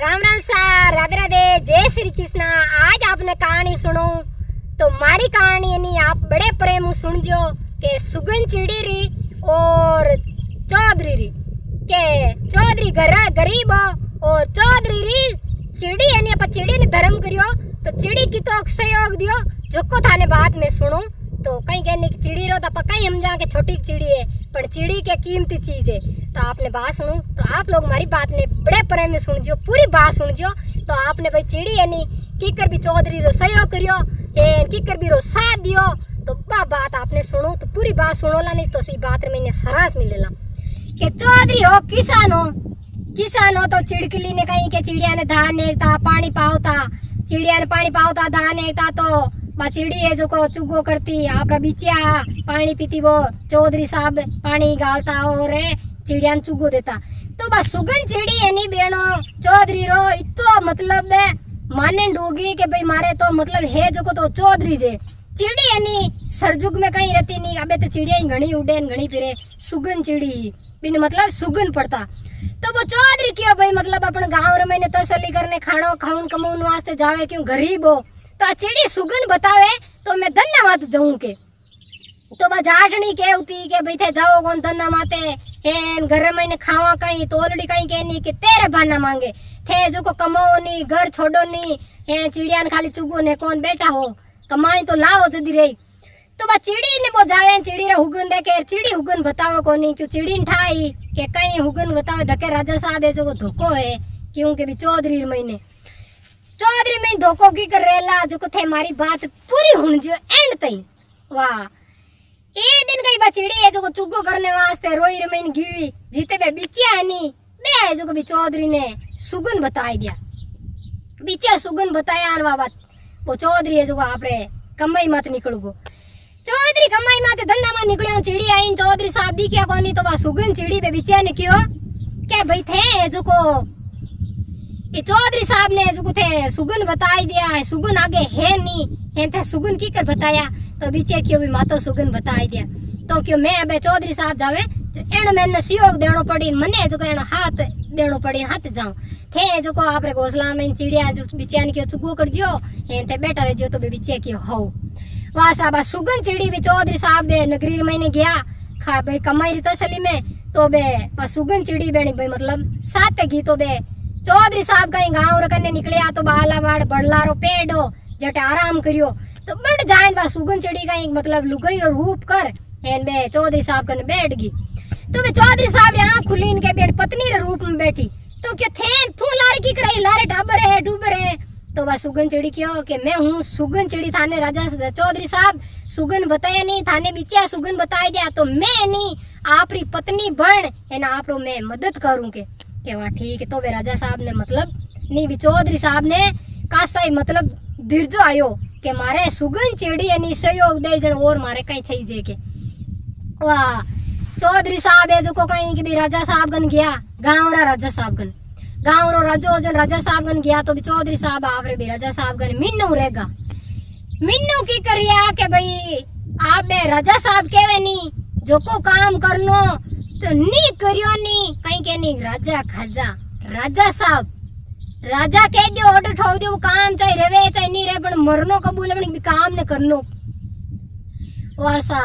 Ram Ram sir, Radhe Radhe, जय श्री कृष्ण। आज आपने कहानी सुनो तो मारी कहानी यानी आप बड़े प्रेम सुनजो के सुगन चिड़ी री और चौधरी री के चौधरी गरीब और चौधरी री चिड़ी यानी आप चिड़ी ने धर्म करियो तो चिड़ी की तो सहयोग दियो जो को थाने बात में सुनो तो कहीं कहने की चिड़ी रो तो पक्का हम जा के छोटी चिड़ी है पर चिड़ी के कीमती चीज है। तो आपने बात सुनो तो आप लोग हमारी बात ने बड़े प्रेम में सुन जो पूरी बात सुन जो तो आपने भाई चिड़ी यानी कीकर भी चौधरी रो सहयोग करियो कीकर भी रो साथ दियो तो बात आपने सुनो तो पूरी बात सुनो ला नहीं तो सी बात में सरास मिलेला के चौधरी हो किसान हो तो चिड़कली ने कहीं के चिड़िया ने धान एकता पानी पावता चिड़िया ने पानी पावता धान एकता तो बा चिड़ी है जो को चुगो करती आपरा बिचिया पानी पीती वो चौधरी साहब पानी गालता और चिड़िया ने चुगो देता तो बा सुगन चिड़ी है नी बेनो चौधरी रो इतो मतलब माने डोगी के भाई मारे तो मतलब है जो को तो चौधरी जे चिड़ी है नी सरजुग में कहीं रहती नहीं अबे तो चिड़िया ही घनी उड़े घनी फिरे सुगन चिड़ी बिन मतलब सुगन पड़ता तो वो चौधरी क्यों भाई मतलब अपन गाँव में तसली करने खानो खाऊन कमाऊन वास्ते जावे क्यों गरीब हो तो चिड़ी सुगन बतावे तो मैं धन्यवाद जाऊं के तो बा जाटनी केवती के भाई थे जाओ कौन धंधा माते हेन घर में खावा कहीं तो ऑलरेडी कहीं कहनी कि तेरे बहाना मांगे थे जो को कमाओ नहीं घर छोड़ो नहीं हे चिड़िया ने खाली चुगो ने कौन बैठा हो कमाई तो लाओ जल्दी रही तो बा चिड़ी ने वो जावे चिड़ी रे हुगन देखे चिड़ी हुगन बताओ कोनी क्यों चिड़ी ठाई के कहीं हुगन बतावे धके राजा साहब है जो को धोखो है क्योंकि भी चौधरी में धोखो की कर रेला जो को थे हमारी बात पूरी हुन जो एंड तई वाह एक दिन कई बचिड़ी है जो को चुगो करने वास्ते रोई रमैन गिवी जीते बे बिचिया है नी बे जो को भी चौधरी ने सुगन बताई दिया बिचिया सुगन बताया अनवा बात वो चौधरी है जो को आपरे कमाई मत निकलगो चौधरी कमाई माते धंधा में निकलियो चिड़ी आई चौधरी साहब दी क्या कोनी तो बा सुगन चिड़ी बे बिचिया ने क्यों क्या भाई थे जो को ये चौधरी साहब ने जो थे सुगन बताई दिया है सुगन आगे है नहीं है थे सुगन की कर बताया तो बीचे क्यों भी मातो सुगन बताई दिया तो क्यों मैं अबे चौधरी साहब जावे एण मैंने सहयोग देनो पड़ी मने जो एण हाथ देनो पड़ी हाथ जाऊं थे जो को आपरे घोसला में चिड़िया जो बिचान के चुगो कर जियो है थे बैठा रह जियो तो बे बीचे क्यों हो वाह साहब सुगन चिड़ी भी चौधरी साहब बे नगरी में गया खा भाई कमाई तसली में तो बे सुगन चिड़ी बेनी भाई मतलब साथ की तो बे चौधरी साहब कहीं गाँव रखने निकले तो बालावाड़ बड़लारो पेड़ हो जट आराम करियो तो बढ़ जाए बा सुगन चिड़ी कहीं मतलब लुगाई रो रूप कर एन बे चौधरी साहब कने बैठ गई तो बे चौधरी साहब ने आंख खुली इनके बेट पत्नी रे रूप में बैठी तो क्या थे तू लार की कराई लारे टाबर है डूबर है तो बा सुगन चिड़ी क्यों कि मैं हूँ सुगन चिड़ी थाने राजा चौधरी साहब सुगन बताया नहीं थाने बिचा सुगन बताई दिया तो मैं नहीं आपरी पत्नी बन है ना आप मैं मदद करूँ के वाह ठीक है तो वे राजा साहब ने मतलब नहीं भी चौधरी साहब ने कासा ही मतलब धीरजो आयो के मारे सुगन चिड़ी यानी सहयोग दे जन और मारे कहीं छई जे के वाह चौधरी साहब है जो को कहीं कि भी राजा साहब गन गया गाँव रा राजा साहब गन गाँव रो राजो जन राजा साहब गन गया तो भी चौधरी साहब आवरे भी राजा साहब गन मिन्नू रहेगा मिन्नू की करिया के भाई आप बे राजा साहब केवे नहीं जो को काम कर लो तो नी करियो नी कहीं के नहीं राजा खाजा राजा साहब राजा कह दो ऑर्डर ठोक दो काम चाहे रहे चाहे नहीं रहे पर मरनो कबूल अपने काम ने करनो वासा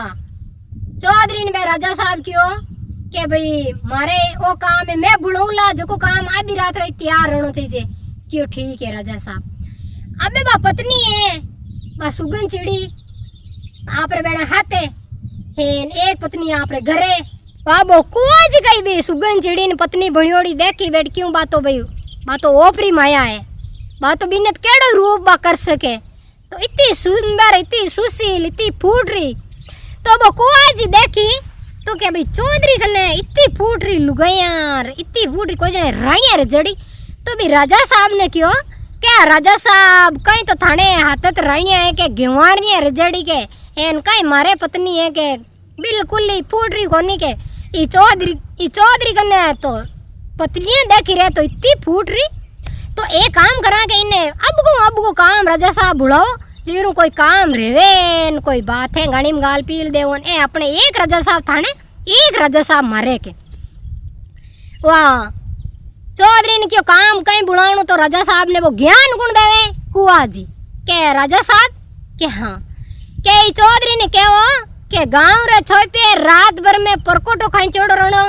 चौधरी ने राजा साहब क्यों के भाई मारे वो काम है मैं बुलाऊंगा जो को काम आधी रात रही तैयार रहना चाहिए क्यों ठीक है राजा साहब अबे बा पत्नी है बा सुगन चिड़ी आप रे बेड़ा हाथे एक पत्नी आप रे घरे बाबो कुछ कहीं भी सुगन चिड़ी ने पत्नी बणियोड़ी देखी बैठ क्यों बातो ओपरी माया है बातो बिनत केड़ो रूप बा कर सके तो इतनी सुंदर इतनी सुशील इतनी फूटरी तो वो कुछ देखी तो क्या भाई चौधरी कने इतनी फूटरी लुगाइयार इतनी फूटरी कोई जने राइया रे जड़ी तो भी राजा साहब ने क्यों क्या राजा साहब कहीं तो थाने हाथत राइया है के गेवारिया रे जड़ी के एन कहीं मारे पत्नी है के बिल्कुल ही फूटरी कोनी के ई चौधरी कने तो पत्नियां देखी रहे तो इतनी फूट रही तो एक काम करा के इन्हें अब को काम राजा साहब बुलाओ जीरू कोई काम रेवे कोई बात है घनी गाल पील दे ए अपने एक राजा साहब थाने एक राजा साहब मारे के वाह चौधरी ने क्यों काम कहीं बुलावणो तो राजा साहब ने वो ज्ञान गुण देवे कुआ जी के राजा साहब के हाँ के चौधरी ने कहो के गांव रे छोपे रात भर में परकोटो खाई चोड़ो रणो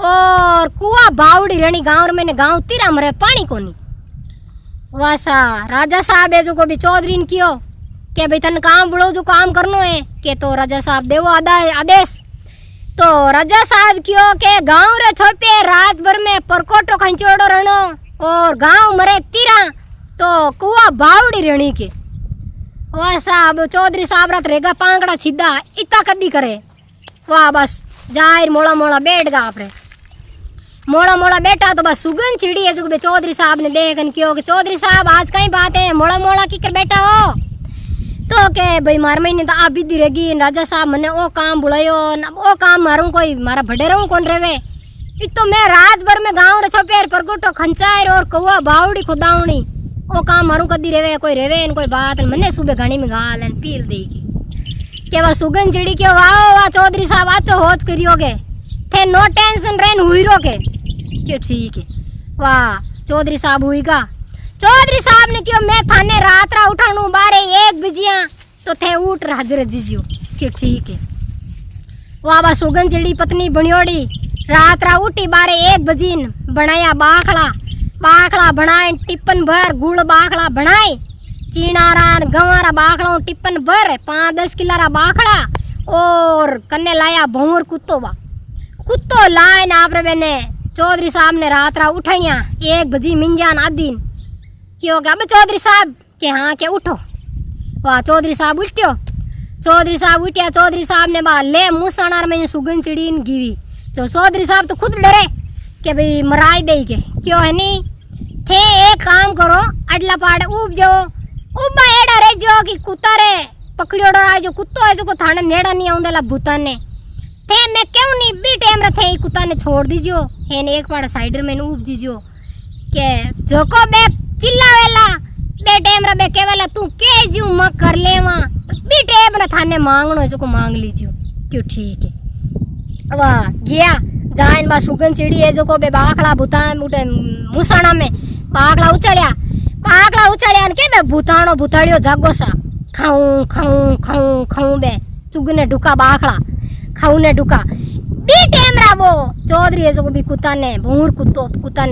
और कुआ बावड़ी रणी गांव में गांव तीरा मरे पानी कोनी। वासा राजा साहब है जो को भी चौधरी ने कियो के भाई तन काम बुलाओ जो काम करनो है के तो राजा साहब देवो आदेश। तो राजा साहब क्यों के गांव रे छोपे रात भर में परकोटो खंचोड़ो रणो और गांव मरे तीरा तो कुआ बावड़ी रणी के। वाह साहब चौधरी साहब रात रेगा पांगड़ा सीधा इतना कदी करे। वाह बस जाहिर मोड़ा मोड़ा बैठ गा आपरे मोड़ा मोड़ा बैठा तो बस सुगंध छिड़ी है जो चौधरी साहब ने देखन क्यों कि चौधरी साहब आज कहीं बात है मोड़ा मोड़ा की कर बैठा हो तो के भाई मार महीने तो आप बिदी रहेगी राजा साहब मैंने ओ काम बुलायो ओ काम मारूं कोई मारा भडे रहूं कौन रेवे एक तो मैं रात भर में गांव रे छोपेर परगोटो खंचायर और कौआ बावड़ी खुदावणी ओ काम मारूं कदी रेवे कोई कोई बात मैंने सुबह घणी में गाल एन पील देगी के वा सुगंध चिड़ी के वाह वाह चौधरी साहब आचो होच करियोगे थे नो टेंशन रेन हुई रोके के ठीक है। वाह चौधरी साहब हुईगा चौधरी साहब ने क्यों मैं थाने रात रा उठाणू 12-1 बजिया तो थे उठ हाजिर जीजियो के ठीक है। वाह बा सुगंध चिड़ी पत्नी बनियोड़ी रात रा उठी 12-1 बजीन बनाया बाखला बनाए टिप्पन भर गुड़ बाखला बनाए चीनारा गंवारा बाखला टिप्पन भर 5-10 किला बाखला और कन्ने लाया भौर कुत्तो लाए ना आपरे बेने चौधरी साहब ने रात रा उठाइया 1 बजी मिंजान आदीन क्यों क्या चौधरी साहब के हाँ के उठो। वाह चौधरी साहब उठ्यो चौधरी साहब उठ्या चौधरी साहब ने बा ले मुसणार में सुगंध चिड़ी गिवी जो चौधरी साहब तो खुद डरे के भाई मराई दे के क्यों है नी थे एक काम करो अडला पाड़ उब जाओ उबा एड़ा रे जो कि कुत्ता रे पकड़ियोड़ो आ जो कुत्तो है जो को थाने नेड़ा नहीं आउंदेला भूतान ने थे मैं क्यों नहीं बी टाइम रथे कुत्ता ने छोड़ दीजियो हेन एक पाड़ साइडर में उब दीजियो के जोको बे चिल्लावेला बे टाइम रे बे केवेला तू के जीव म कर लेवा बी टाइम रे थाने मांगनो जो को मांग लीजियो क्यों ठीक है। वाह गया जाइन बा सुगंध चिड़ी है जो को बे बाखला भूतान उठे मुसाणा में बाखला उछाळ्या के बे भूताणो भूताड़ियो जागो सा खाऊं खाऊं खाऊं खाऊं बे चुगने ढुका बाखला खाऊ ने ढुका बी टाइम रा वो चौधरी है जो भी कुत्ता ने भूर कुत्ता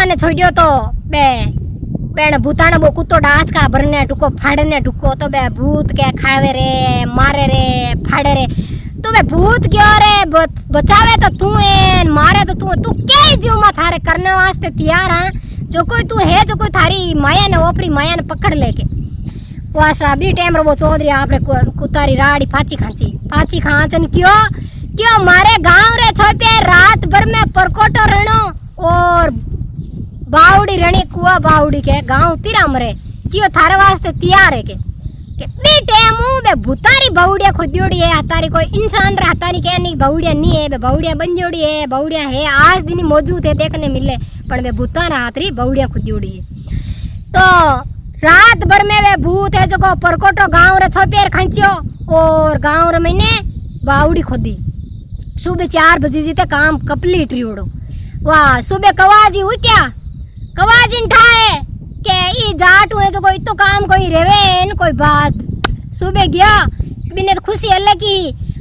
ने छोड़ियो तो बे बेन भूताने वो कुत्तो डांच का भरने ढुको फाड़ने ढुको तो बे भूत के खावे रे मारे रे फाड़े रे तो बे भूत क्यों रे बचावे तो तू है मारे तो तू के जीव में थारे करने वास्ते तैयार है जो कोई तू है जो कोई थारी माया ने ओपरी माया ने पकड़ लेके। वाशा बी टाइम रो वो चौधरी आपरे कुतारी राड़ी फाची खांचन क्यों मारे गांव रे छोपे रात भर में परकोटो रणो और बावड़ी रणी कुआ बावड़ी के गांव तीरा मरे क्यों थारे वास्ते तैयार है के बी टाइम बे भूतारी बावड़िया खुदियोड़ी है हतारी कोई इंसान रे हतारी के नहीं बावड़िया नहीं है बे बावड़िया बंजोड़ी है बावड़िया है आज दिन मौजूद है देखने मिले पर बे भूतान हाथरी बावड़िया खुदियोड़ी है। तो रात भर में वे भूत है जो को परकोटो गांव रे छोपेर खंचियो और गांव रे मैंने बावड़ी खोदी सुबह 4 बजे जीते काम कंप्लीट रियोड़ो। वाह सुबह कवाजी उठ्या कवाजी ठाए के ई जाट हुए जो कोई तो काम कोई रेवेन कोई बात सुबह गया बिने तो खुशी अलग की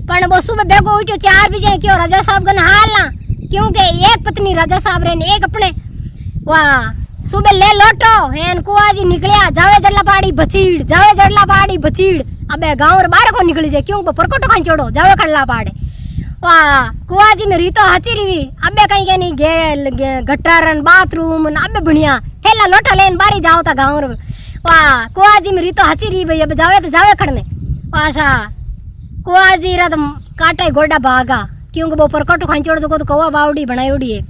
पर वो सुबह बेगो उठ्यो 4 बजे क्यों राजा साहब गन हाल ना क्योंकि एक पत्नी राजा साहब रे एक अपने। वाह सुबह ले लोटो हेन कुआजी निकलिया जावे जड़ला पाड़ी बचीड़ अबे गांव रे बाहर को निकली जाए क्यों परकोटो खाई छोड़ो जावे खड़ला पाड़े। वाह कुआजी में रीतो हची रही अबे कहीं के नहीं गेल गटरन बाथरूम अबे बढ़िया हेला लोटा लेन बारी जाओ ता गांव रे। वाह कुआजी में रीतो हची रही भाई अब जावे तो जावे खड़ने। वाशा कुआजी रा काटे गोडा भागा क्योंकि वो परकोटो खाई छोड़ जो तो कौवा बावड़ी बनाई उड़ी है।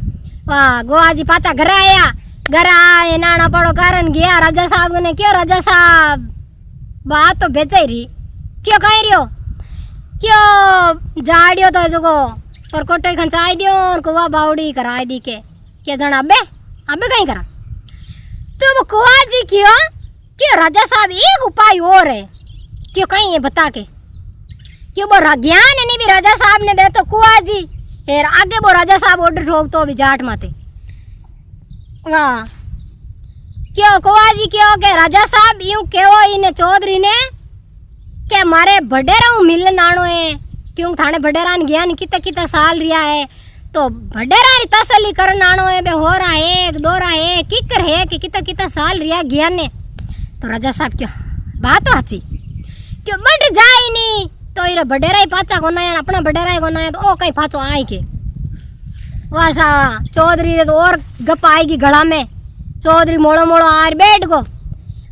वाह कुआजी पाचा घर आए नाना पड़ो कारण गया राजा साहब ने क्यों राजा साहब बात तो बेचाई रही क्यों कह रही हो क्यों जाड़ियो तो जो को परकोटो खंचाई दियो और कुआ बावड़ी कराई दी के क्या जाना अबे कहीं करा तो वो कुआ जी क्यों राजा साहब एक उपाय और है क्यों कहीं ये बता के क्यों वो ज्ञान नहीं भी राजा साहब ने दे तो कुआ जी फिर आगे वो राजा साहब ऑर्डर ठोक तो अभी जाट माते वाह क्यों कुआजी क्यों के राजा साहब यूं केवो इने चौधरी ने के मारे भडेरा मिलन आनो है क्यों थाने भडेरा ने गया कितना कितना साल रिया है तो भडेरा री तसल्ली करन आनो है बे हो रहा है एक दो रहा है किकर है कि कितना कितना साल रिया गया ने तो राजा साहब क्यों बात तो अच्छी क्यों बढ़ जाए नहीं तो इरा भडेरा ही पाचा कोना है अपना भडेरा ही कोना है तो ओ कहीं पाचो आए के वासा चौधरी रे तो और गप आएगी गला में चौधरी मोड़ो मोड़ो आर बैठ गो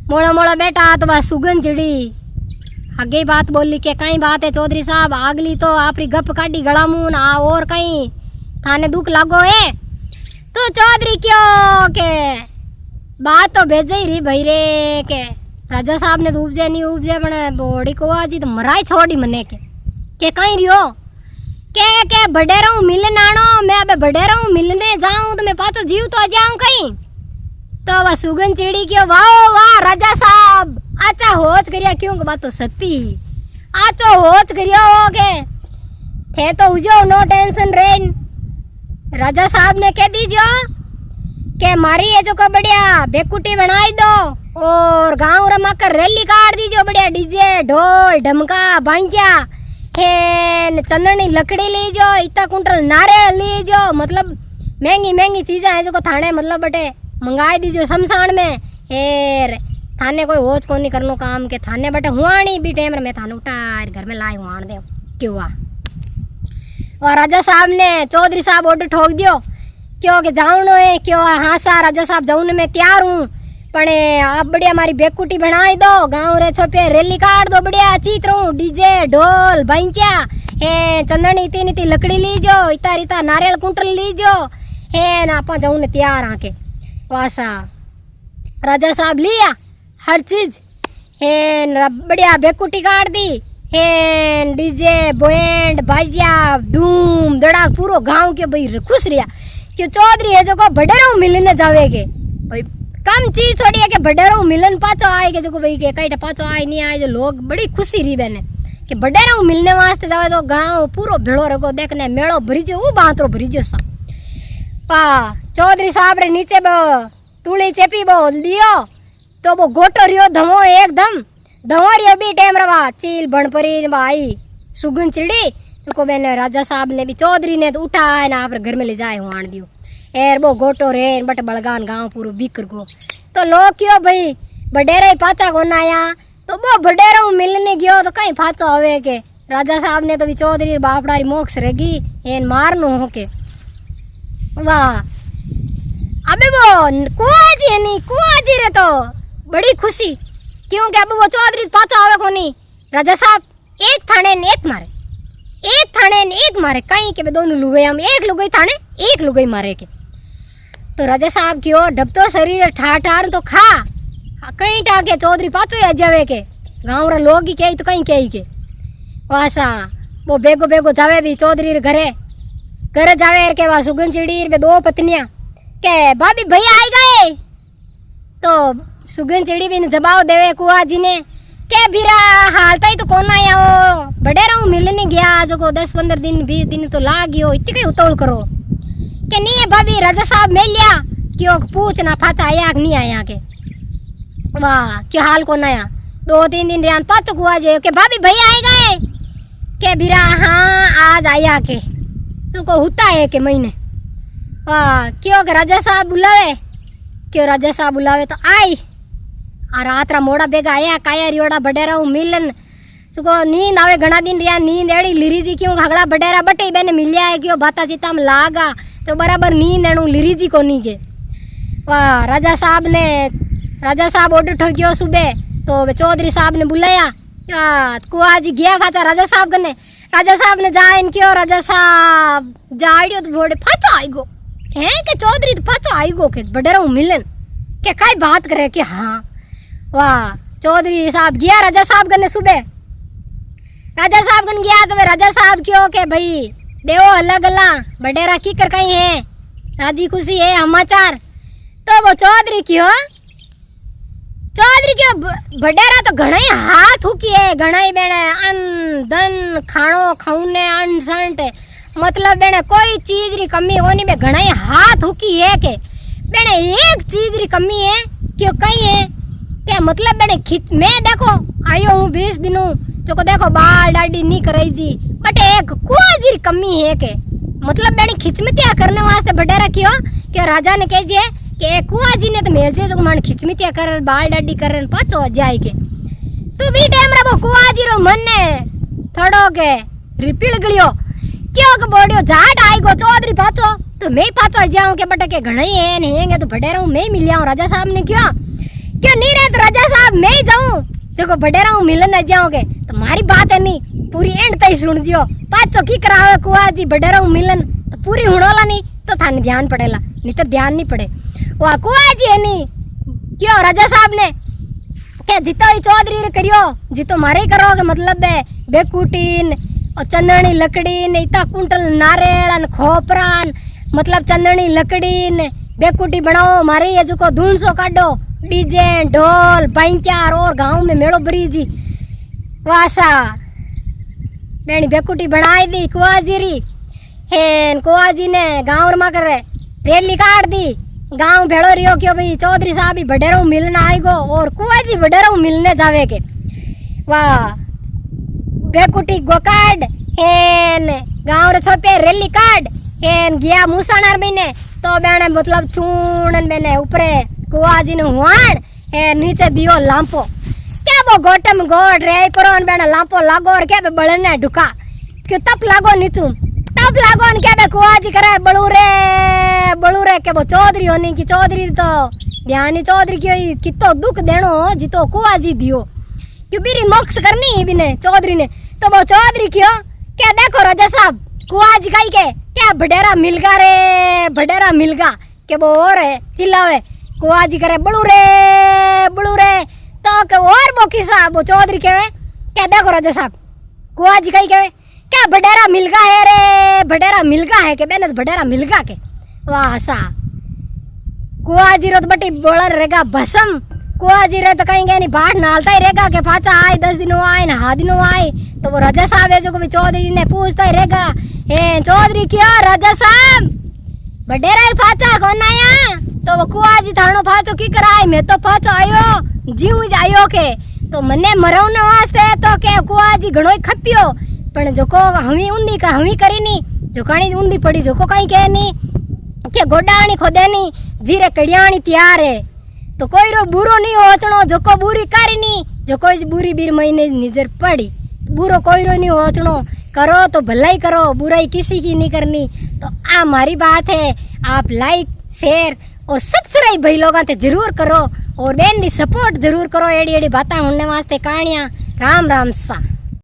मोड़ा मोड़ा बैठा तो बस सुगन चिड़ी आगे बात बोली के कई बात है चौधरी साहब आगली तो आपरी गप काटी गला मुंह ना और कहीं थाने दुख लागो है तो चौधरी क्यों के बात तो भेजे ही रही भाई रे के राजा साहब ने तो उपजे नहीं उपजे पण बोड़ी को आजी तो मराई छोड़ी मने के कहीं रियो के बडेरा मिलन आनो मैं अब बडेरा मिलने जाऊं तो मैं पाछो जीव तो आ जाऊं कहीं तो वह सुगन चिड़ी क्यों वाह वाह राजा साहब आचा होच करिया क्यों बात तो सती आचो होच करिया हो के थे तो उजो नो टेंशन रेन राजा साहब ने कह दीजो के मारी है जो को बढ़िया बेकुटी बनाई दो और गांव रमा कर रैली काट दीजो बढ़िया डीजे ढोल ढमका बांकिया है चंदनी लकड़ी लीजो इतना कुंटल नारियल लीजो मतलब महंगी महंगी चीजें है जो को थाने मतलब बटे मंगाई दीजो शमशान में हेर थाने कोई होच को नहीं करनो काम के थाने बटे हुआनी भी टाइम में थाने उठार घर में लाई हुआन दे क्यों हुआ और राजा साहब ने चौधरी साहब ऑर्डर ठोक दियो क्यों के जाऊनो है क्यों हाँ सा राजा साहब जाऊने में तैयार हूँ पण आप बढ़िया हमारी बेकुटी बनाई दो गाँव रे छोपे रैली काट दो बढ़िया चित्रों डीजे ढोल बैंकिया हे चंदनी इतनी इतनी लकड़ी लीजो इतना इतना नारियल कुंटल लीजो हे ना आप जाऊने तैयार आके वासा राजा साहब लिया हर चीज हे बढ़िया बेकुटी काट दी हे डीजे बैंड बाजिया धूम धड़ाक पूरो गांव के भाई खुश रिया कि चौधरी है जो को भडेरो मिलने जावेगे भाई कम चीज थोड़ी है कि भडेरो मिलन पाचो आएगे जो को भाई के कई पाचो आए नहीं आए जो लोग बड़ी खुशी रही बने कि भडेरो मिलने वास्ते जावे तो गांव पूरो भेड़ो रखो देखने मेड़ो भरी जो वो बांतरो भरी जो सा पा चौधरी साहब रे नीचे बो तुली चेपी बोल दियो तो वो गोटो रियो धमो एकदम धमो भी टाइम रवा चील बनपरी आई सुगन चिड़ी तो को मैंने राजा साहब ने भी चौधरी ने तो उठाया ना आप घर में ले जाए हुआ दियो एर वो गोटो रे बट बलगान गांव पूरो बिकर गो तो लोग क्यों भाई बडेरा पाचा को आया तो वो बडेरा मिलने गयो तो कहीं फाचा होवे के राजा साहब ने तो भी चौधरी बापड़ारी मोक्ष रहेगी एन मारनो हो के वाह अबे वो कुआजी है नहीं कुआजी रे तो बड़ी खुशी क्योंकि अब वो चौधरी पाचो आवे को नहीं राजा साहब एक थाने ने एक मारे कहीं के दोनों लुगाई हम एक लुगाई थाने एक लुगाई मारे के तो राजा साहब क्यों डब तो शरीर ठार ठार तो खा कहीं टाके चौधरी पाचो आ जावे के गाँव रे लोग ही कही तो कहीं कही के वासा वो बेगो बेगो जावे भी चौधरी रे घरे जावे के वहाँ सुगन चिड़ी रे दो पत्नियां के भाभी भैया आई गए तो सुगन चिड़ी भी जवाब देवे कुआ जी ने के भीरा हालता ही तो कौन आया हो बडेरा मिलने गया जो को 10-15 दिन 20 दिन तो लाग गयो इतनी कहीं उतौल करो के नहीं है भाभी राजा साहब मिल लिया क्यों पूछना फाचा आया कि नहीं आया के वाह क्या हाल कौन आया 2-3 दिन रियान पाचो कुआ जे के भाभी भैया आए गए के भीरा हाँ आज आया के तुमको होता है के महीने वाह क्यों के राजा साहब बुलावे क्यों राजा साहब बुलावे तो आई आ रात रा मोड़ा बेगा आया काया रियोड़ा बडेरा मिलन सुको नींद आवे घना दिन रिया नींद एड़ी लिरी जी क्यों घगड़ा बडेरा बटे बेने मिलिया है क्यों बाता चिता में लागा तो बराबर नींद एणु लिरी जी को नहीं के वाह राजा साहब ऑर्डर ठगियो सुबह तो चौधरी साहब ने बुलाया कुआ जी गया फाचा राजा साहब कने राजा साहब ने जाइन क्यों राजा साहब जाड़ियो तो बोड़े फाचा आई गो है के चौधरी तो फाचा आई गो के बडेरा मिलन के काई बात करे कि हाँ वाह चौधरी साहब गया राजा साहब कने सुबह राजा साहब कन गया तो राजा साहब क्यों के भाई देवो अलग अलग बडेरा की कर कहीं है राजी खुशी है समाचार तो वो चौधरी क्यों बडेरा तो घना ही हाथ हुकी है घना ही बेने अन धन खाणो खाउने अन संट मतलब बेने कोई चीज री कमी होनी बे घना ही हाथ हुकी है के बेने एक चीज री कमी है क्यों कही है क्या मतलब बेने खींच मैं देखो आयो हूँ 20 दिनों जो को देखो बाल दाढ़ी नहीं कराई जी बट एक कुआजी री कमी है के मतलब बेने खिचमितिया करने वास्ते बड़े रखियो कि राजा ने कह जे कि कुआजी ने तो मेल जे जो मन खिचमितिया कर बाल दाढ़ी कर पाछो जाए के तू भी टाइम रे वो कुआजी रो मन ने थोड़ो के रिपील गलियो क्यों के बोडियो जाट आई गो चौधरी पाछो तो मैं पाछो जाऊं के बटे के घणई है नहीं है तो बड़े रहूं मैं मिल आऊं राजा साहब ने क्यों नहीं रहे तो राजा साहब मैं ही जाऊं जो बड़े रहूं मिलन न जाओगे तो मारी बात है नहीं पूरी एंड तई सुन जियो पाछो की करावे कुआजी बड़े रहूं मिलन तो पूरी हुणोला नहीं तो थाने ध्यान पड़ेला नहीं तो ध्यान नहीं पड़े वाह कुआजी है नहीं क्यों राजा साहब ने क्या जितो ही चौधरी रे करियो जितो मारे ही करोगे मतलब है बेकुटीन और चंदनी लकड़ी ने इतना कुंटल नारियल खोपरान मतलब चंदनी लकड़ी ने बेकुटी बनाओ मारे ये जो को धून सो काटो डीजे ढोल बैंचार और गांव में मेड़ो ब्रिजी वासा बेनी बेकुटी बनाई दी कुआजी री हेन कुआजी ने गांव रमा करे रैली काट दी गांव भेड़ो रियो क्यों भाई चौधरी साहब ही बडेरो मिलने आएगो और कुआजी बडेरो मिलने जावे के वाह बेकुटी गोकाड हेन गांव रे छोपे रैली काट हेन गया मुसाणार महीने तो बेने मतलब चूणन बेने ऊपरे कुआजी ने हुआण हे नीचे दियो लांपो क्या वो गोटम गोट रे परोन बेने लांपो लागो और क्या बे बळने ढुका क्यों तप लागो नीचू तप लागो न क्या बे कुआजी करे बळू रे के वो चौधरी होनी की चौधरी तो ध्यानी चौधरी की कितो दुख देनो जितो कुआजी दियो क्यों बीरी मोक्ष करनी है बिने चौधरी ने तो वो चौधरी क्यों क्या देखो राजा साहब कुआजी काई के क्या बडेरा मिलगा रे बडेरा मिलगा के वो और है चिल्लावे कुआजी करे बड़ू रे तो के और वो किसा वो चौधरी केवे क्या देखो राजा साहब कुआजी काई केवे क्या बडेरा मिलगा है रे बडेरा मिलगा है के बेने बडेरा मिलगा के वाह सा कुआजी रो तो बटी बोला रहेगा भसम कुआजी रे तो कहीं नहीं बाहर नालता ही रहेगा के पाचा आए 10 दिनों आए नहा दिनों आए तो वो राजा साहब है जो कभी चौधरी ने पूछता ही रहेगा ए चौधरी क्या राजा साहब बडेरा ही पाचा कौन आया तो वो कुआजी थानो पाचो की कराए मैं तो पाचो आयो जीव जायो के तो मने मरवने वास्ते तो के कुआजी घणो ही खपियो पण जो को हमी उंदी का हमी करी नी जो काणी उंदी पड़ी जो को कहीं के नी के गोडाणी खोदे नी जीरे कड़ियाणी तैयार है तो कोई रो बुरो नहीं होचनो जो को बुरी करी नी जो कोई बुरी बीर महीने नजर पड़ी बुरो कोई रो नहीं होचनो करो तो भलाई करो बुराई किसी की नहीं करनी तो आ हमारी बात है आप लाइक शेयर और सब्सक्राइब भाई लोगों ते जरूर करो और बेन दी सपोर्ट जरूर करो एड़ी एड़ी बातें होने वास्ते कहानियां राम राम सा।